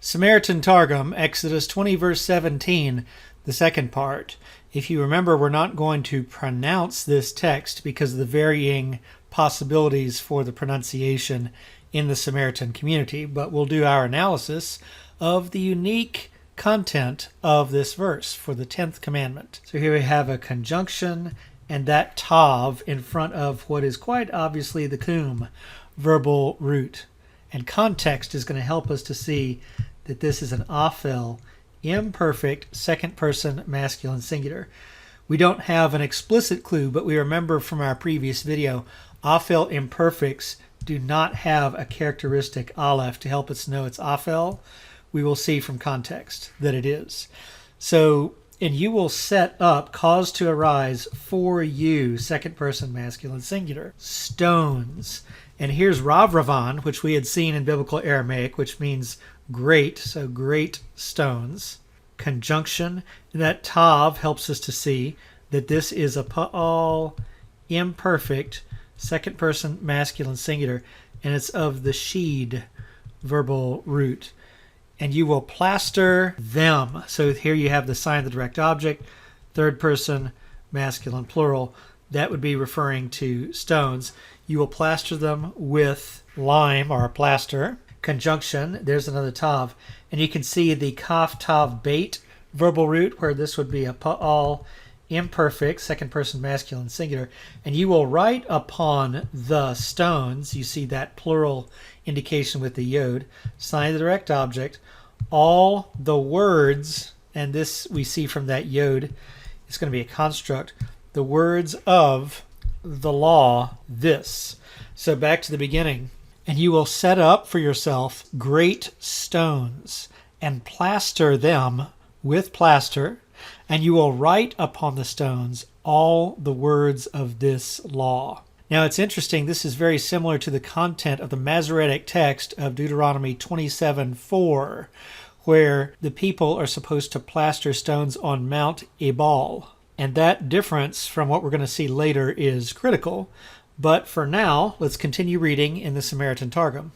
Samaritan Targum, Exodus 20 verse 17, the second part. If you remember, we're not going to pronounce this text because of the varying possibilities for the pronunciation in the Samaritan community, but we'll do our analysis of the unique content of this verse for the 10th commandment. So here we have a conjunction and that tav in front of what is quite obviously the kum, verbal root. And context is going to help us to see that this is an aphel, imperfect, second person masculine singular. We don't have an explicit clue, but we remember from our previous video, aphel imperfects do not have a characteristic aleph to help us know it's aphel. We will see from context that it is. So, and you will set up, cause to arise for you, second person masculine singular, stones. And here's Ravravan, which we had seen in biblical Aramaic, which means great, so great stones. Conjunction, and that tav helps us to see that this is a pa'al, imperfect, second person masculine singular, and it's of the sheed, verbal root. And you will plaster them. So here you have the sign of the direct object, third person masculine plural. That would be referring to stones. You will plaster them with lime or plaster. Conjunction, there's another tav. And you can see the kaf tav bait verbal root, where this would be a pa'al, imperfect, second person masculine singular. And you will write upon the stones, you see that plural indication with the yod, sign of the direct object, all the words, and this we see from that yod, it's going to be a construct, the words of the law, this. So back to the beginning. And you will set up for yourself great stones and plaster them with plaster, and you will write upon the stones all the words of this law. Now it's interesting, this is very similar to the content of the Masoretic text of Deuteronomy 27:4, where the people are supposed to plaster stones on Mount Ebal. And that difference from what we're going to see later is critical. But for now, let's continue reading in the Samaritan Targum.